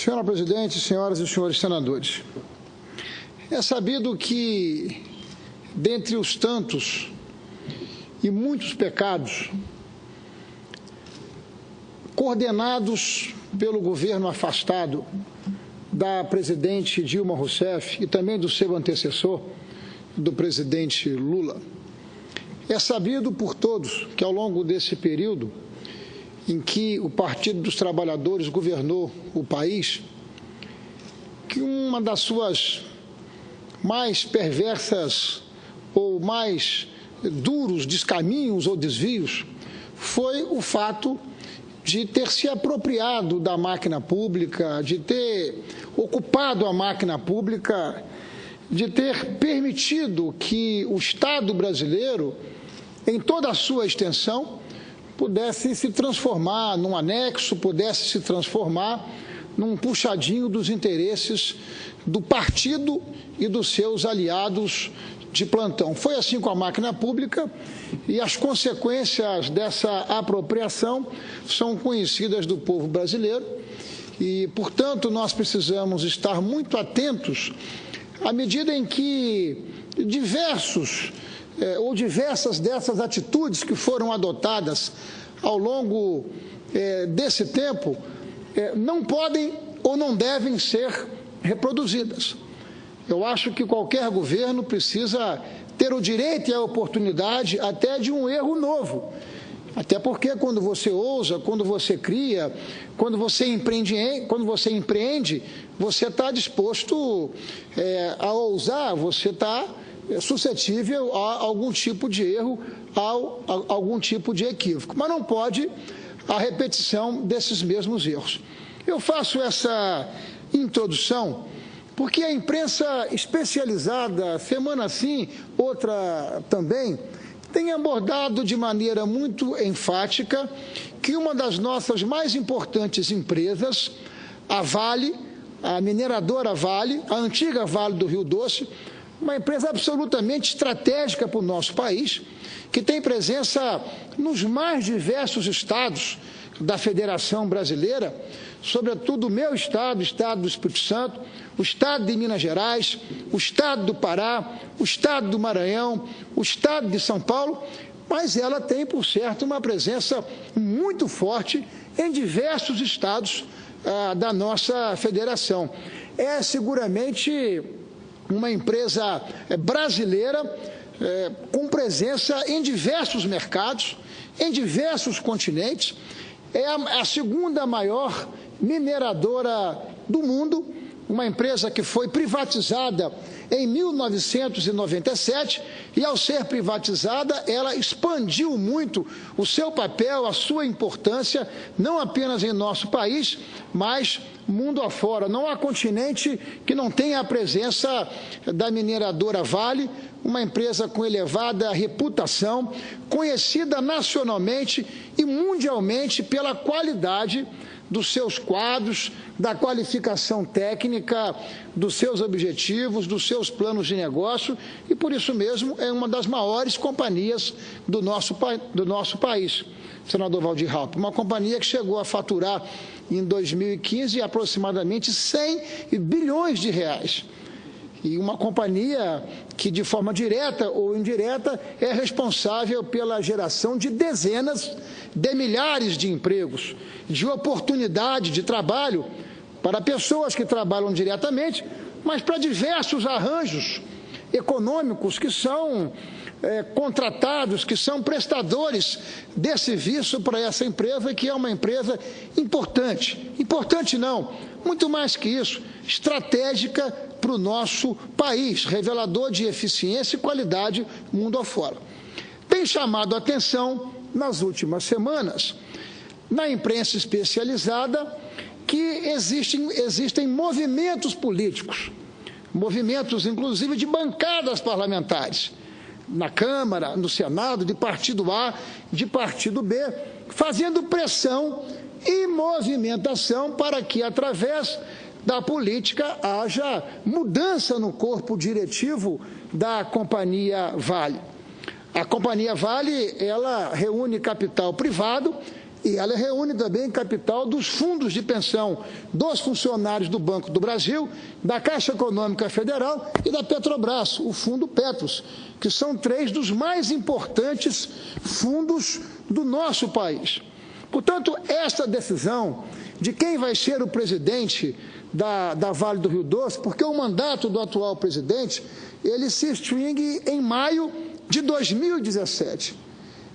Senhora presidente, senhoras e senhores senadores, é sabido que, dentre os tantos e muitos pecados coordenados pelo governo afastado da presidente Dilma Rousseff e também do seu antecessor, do presidente Lula, é sabido por todos que, ao longo desse período em que o Partido dos Trabalhadores governou o país, que uma das suas mais perversas ou mais duros descaminhos ou desvios foi o fato de ter se apropriado da máquina pública, de ter ocupado a máquina pública, de ter permitido que o Estado brasileiro, em toda a sua extensão, pudesse se transformar num anexo, pudesse se transformar num puxadinho dos interesses do partido e dos seus aliados de plantão. Foi assim com a máquina pública e as consequências dessa apropriação são conhecidas do povo brasileiro e, portanto, nós precisamos estar muito atentos à medida em que diversas dessas atitudes que foram adotadas ao longo desse tempo não podem ou não devem ser reproduzidas. Eu acho que qualquer governo precisa ter o direito e a oportunidade até de um erro novo. Até porque quando você ousa, quando você cria, quando você empreende, você está disposto a ousar, você está suscetível a algum tipo de erro, a algum tipo de equívoco. Mas não pode a repetição desses mesmos erros. Eu faço essa introdução porque a imprensa especializada, semana sim, outra também, tem abordado de maneira muito enfática que uma das nossas mais importantes empresas, a Vale, a mineradora Vale, a antiga Vale do Rio Doce, uma empresa absolutamente estratégica para o nosso país, que tem presença nos mais diversos estados da Federação Brasileira, sobretudo o meu estado, o estado do Espírito Santo, o estado de Minas Gerais, o estado do Pará, o estado do Maranhão, o estado de São Paulo, mas ela tem, por certo, uma presença muito forte em diversos estados da nossa federação. É seguramente uma empresa brasileira com presença em diversos mercados, em diversos continentes, é a segunda maior mineradora do mundo, uma empresa que foi privatizada em 1997 e, ao ser privatizada, ela expandiu muito o seu papel, a sua importância, não apenas em nosso país, mas mundo afora. Não há continente que não tenha a presença da mineradora Vale, uma empresa com elevada reputação, conhecida nacionalmente e mundialmente pela qualidade dos seus quadros, da qualificação técnica, dos seus objetivos, dos seus planos de negócio e, por isso mesmo, é uma das maiores companhias do nosso país, senador Waldir Raupp. Uma companhia que chegou a faturar, em 2015, aproximadamente 100 bilhões de reais. E uma companhia que, de forma direta ou indireta, é responsável pela geração de dezenas de milhares de empregos, de oportunidade de trabalho para pessoas que trabalham diretamente, mas para diversos arranjos econômicos que são contratados, que são prestadores de serviço para essa empresa, que é uma empresa importante. Importante não, muito mais que isso, estratégica para o nosso país, revelador de eficiência e qualidade mundo afora. Tem chamado a atenção, nas últimas semanas, na imprensa especializada, que existem movimentos políticos, movimentos, inclusive, de bancadas parlamentares, na Câmara, no Senado, de partido A, de partido B, fazendo pressão e movimentação para que, através da política, haja mudança no corpo diretivo da Companhia Vale. A Companhia Vale, ela reúne capital privado, E ela reúne também capital dos fundos de pensão dos funcionários do Banco do Brasil, da Caixa Econômica Federal e da Petrobras, o Fundo Petros, que são 3 dos mais importantes fundos do nosso país. Portanto, esta decisão de quem vai ser o presidente da Vale do Rio Doce, porque o mandato do atual presidente, ele se extingue em maio de 2017.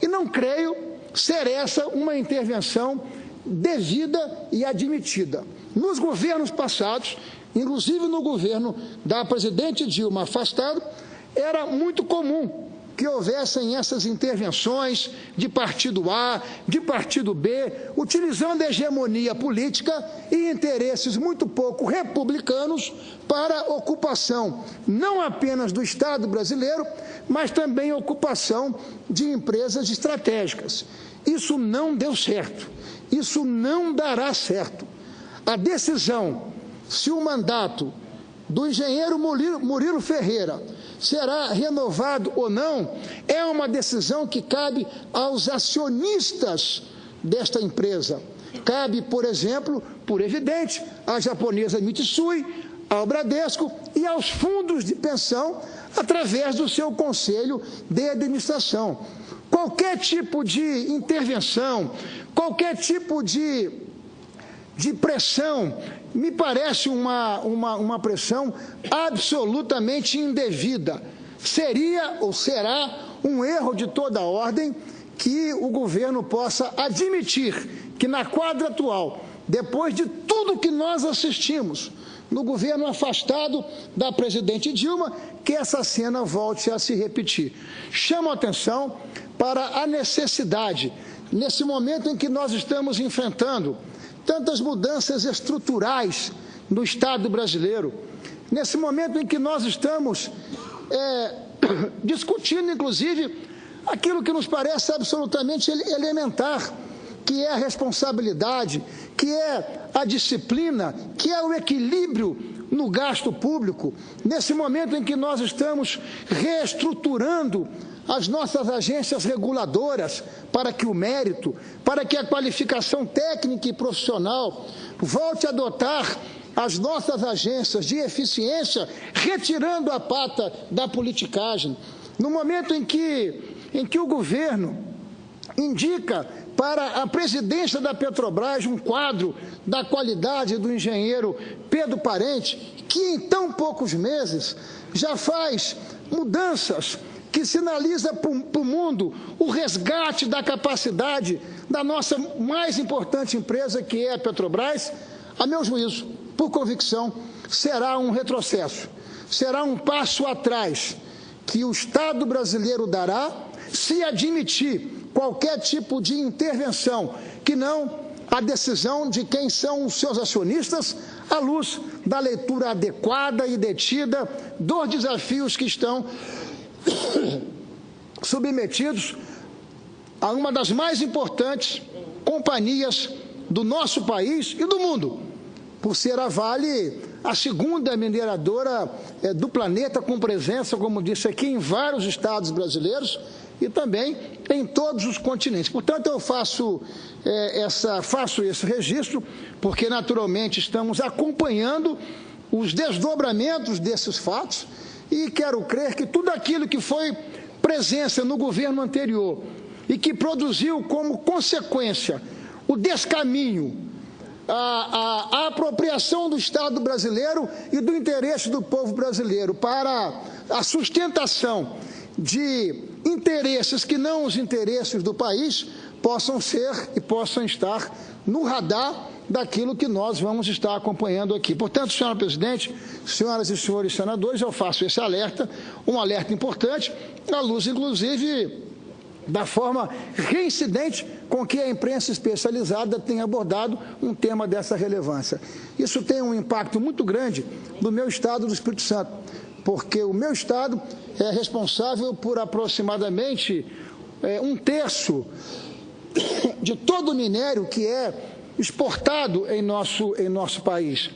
E não creio ser essa uma intervenção devida e admitida. Nos governos passados, inclusive no governo da presidente Dilma afastado, era muito comum que houvessem essas intervenções de partido A, de partido B, utilizando a hegemonia política e interesses muito pouco republicanos para ocupação, não apenas do Estado brasileiro, mas também ocupação de empresas estratégicas. Isso não deu certo, isso não dará certo. A decisão se o mandato do engenheiro Murilo Ferreira será renovado ou não, é uma decisão que cabe aos acionistas desta empresa. Cabe, por exemplo, por evidente, à japonesa Mitsui, ao Bradesco e aos fundos de pensão através do seu conselho de administração. Qualquer tipo de intervenção, qualquer tipo de pressão, me parece uma pressão absolutamente indevida. Seria ou será um erro de toda ordem que o governo possa admitir que na quadra atual, depois de tudo que nós assistimos no governo afastado da presidente Dilma, que essa cena volte a se repetir. Chamo a atenção para a necessidade, nesse momento em que nós estamos enfrentando tantas mudanças estruturais no Estado brasileiro, nesse momento em que nós estamos discutindo, inclusive, aquilo que nos parece absolutamente elementar, que é a responsabilidade, que é a disciplina, que é o equilíbrio no gasto público, nesse momento em que nós estamos reestruturando as nossas agências reguladoras para que o mérito, para que a qualificação técnica e profissional volte a adotar as nossas agências de eficiência, retirando a pata da politicagem. No momento em que o governo indica para a presidência da Petrobras um quadro da qualidade do engenheiro Pedro Parente, que em tão poucos meses já faz mudanças que sinaliza para o mundo o resgate da capacidade da nossa mais importante empresa, que é a Petrobras, a meu juízo, por convicção, será um retrocesso, será um passo atrás que o Estado brasileiro dará se admitir qualquer tipo de intervenção, que não a decisão de quem são os seus acionistas, à luz da leitura adequada e detida dos desafios que estão submetidos a uma das mais importantes companhias do nosso país e do mundo, por ser a Vale a segunda mineradora do planeta, com presença, como disse aqui, em vários estados brasileiros e também em todos os continentes. Portanto, eu faço esse registro, porque naturalmente estamos acompanhando os desdobramentos desses fatos e quero crer que tudo aquilo que foi presença no governo anterior e que produziu como consequência o descaminho, a apropriação do Estado brasileiro e do interesse do povo brasileiro para a sustentação de interesses que não os interesses do país possam ser e possam estar no radar daquilo que nós vamos estar acompanhando aqui. Portanto, senhora presidente, senhoras e senhores senadores, eu faço esse alerta, um alerta importante, à luz, inclusive, da forma reincidente com que a imprensa especializada tem abordado um tema dessa relevância. Isso tem um impacto muito grande no meu estado do Espírito Santo, porque o meu estado é responsável por aproximadamente 1/3 de todo o minério que é exportado em nosso país.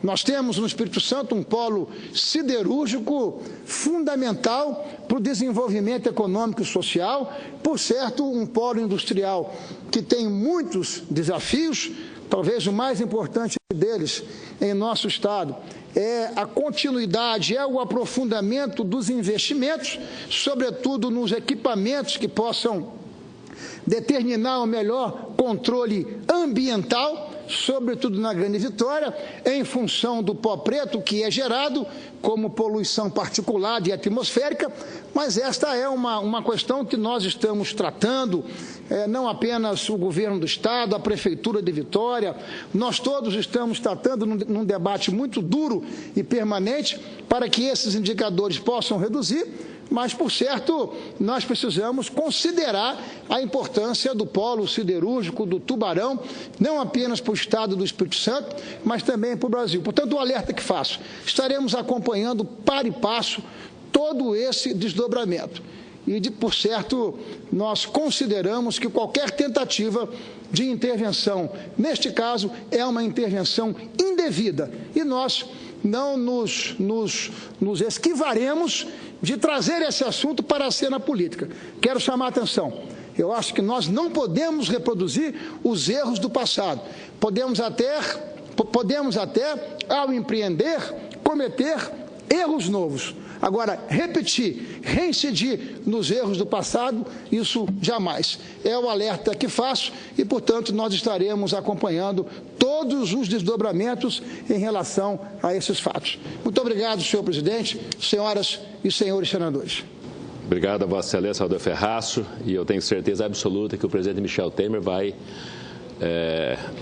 Nós temos no Espírito Santo um polo siderúrgico fundamental para o desenvolvimento econômico e social, por certo, um polo industrial que tem muitos desafios, talvez o mais importante deles em nosso estado é a continuidade, é o aprofundamento dos investimentos, sobretudo nos equipamentos que possam determinar o melhor controle ambiental, sobretudo na Grande Vitória, em função do pó preto que é gerado como poluição particulada e atmosférica, mas esta é uma questão que nós estamos tratando, não apenas o governo do estado, a prefeitura de Vitória, nós todos estamos tratando num debate muito duro e permanente para que esses indicadores possam reduzir, mas, por certo, nós precisamos considerar a importância do polo siderúrgico do Tubarão, não apenas para o estado do Espírito Santo, mas também para o Brasil. Portanto, o alerta que faço, estaremos acompanhando para e passo todo esse desdobramento. E, por certo, nós consideramos que qualquer tentativa de intervenção, neste caso, é uma intervenção indevida. E nós não nos esquivaremos de trazer esse assunto para a cena política. Quero chamar a atenção. Eu acho que nós não podemos reproduzir os erros do passado. Podemos até, ao empreender, cometer erros novos. Agora, repetir, reincidir nos erros do passado, isso jamais. É o alerta que faço e, portanto, nós estaremos acompanhando todos os desdobramentos em relação a esses fatos. Muito obrigado, senhor presidente, senhoras e senhores senadores. Obrigado a Vossa Excelência, Aldo Ferraço, e eu tenho certeza absoluta que o presidente Michel Temer vai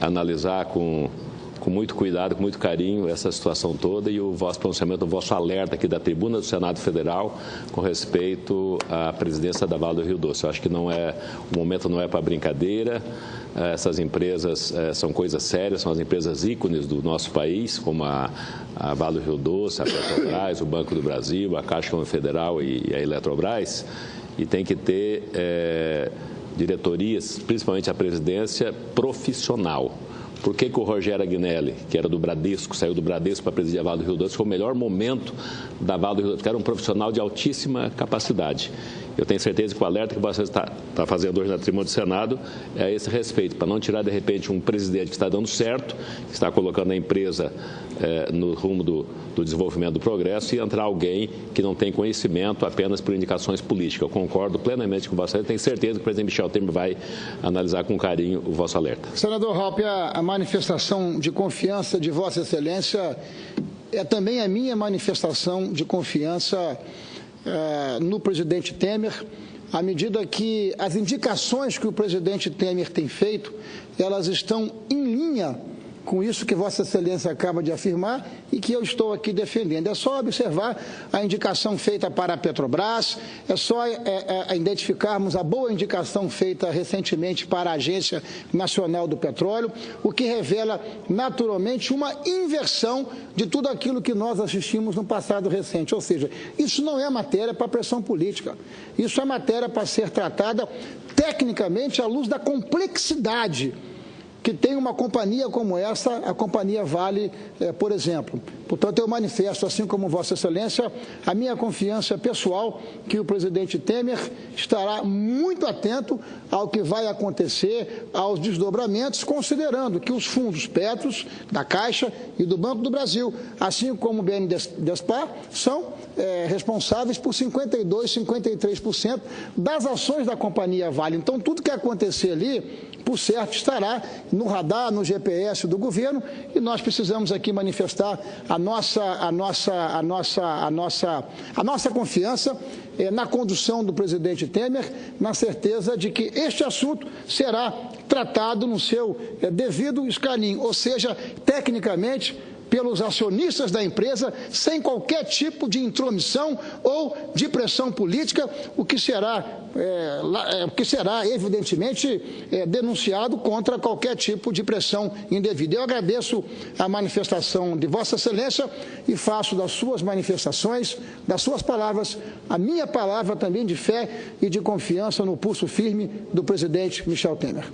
analisar com muito cuidado, com muito carinho essa situação toda e o vosso pronunciamento, o vosso alerta aqui da tribuna do Senado Federal com respeito à presidência da Vale do Rio Doce. Eu acho que o momento não é para brincadeira, essas empresas são coisas sérias, são as empresas ícones do nosso país, como a Vale do Rio Doce, a Petrobras, o Banco do Brasil, a Caixa Econômica Federal e a Eletrobras, e tem que ter diretorias, principalmente a presidência, profissional. Por que o Rogério Agnelli, que era do Bradesco, saiu do Bradesco para presidir a Vale do Rio Doce, foi o melhor momento da Vale do Rio Doce, porque era um profissional de altíssima capacidade. Eu tenho certeza que o alerta que você está fazendo hoje na tribuna do Senado é a esse respeito, para não tirar, de repente, um presidente que está dando certo, que está colocando a empresa no rumo do desenvolvimento do progresso e entrar alguém que não tem conhecimento apenas por indicações políticas. Eu concordo plenamente com você, tenho certeza que o presidente Michel Temer vai analisar com carinho o vosso alerta. Senador Raupp, a manifestação de confiança de Vossa Excelência é também a minha manifestação de confiança no presidente Temer, à medida que as indicações que o presidente Temer tem feito, elas estão em linha com isso que Vossa Excelência acaba de afirmar e que eu estou aqui defendendo. É só observar a indicação feita para a Petrobras, é só identificarmos a boa indicação feita recentemente para a Agência Nacional do Petróleo, o que revela naturalmente uma inversão de tudo aquilo que nós assistimos no passado recente. Ou seja, isso não é matéria para pressão política, isso é matéria para ser tratada tecnicamente à luz da complexidade que tem uma companhia como essa, a companhia Vale, por exemplo. Portanto, eu manifesto, assim como Vossa Excelência, a minha confiança pessoal que o presidente Temer estará muito atento ao que vai acontecer, aos desdobramentos, considerando que os fundos Petros, da Caixa e do Banco do Brasil, assim como o BNDESPAR, são responsáveis por 52%, 53% das ações da companhia Vale. Então, tudo que acontecer ali, por certo, estará no radar, no GPS do governo, e nós precisamos aqui manifestar a nossa confiança na condução do presidente Temer, na certeza de que este assunto será tratado no seu devido escaninho, ou seja, tecnicamente, pelos acionistas da empresa, sem qualquer tipo de intromissão ou de pressão política, o que será evidentemente, denunciado contra qualquer tipo de pressão indevida. Eu agradeço a manifestação de Vossa Excelência e faço das suas manifestações, das suas palavras, a minha palavra também de fé e de confiança no pulso firme do presidente Michel Temer.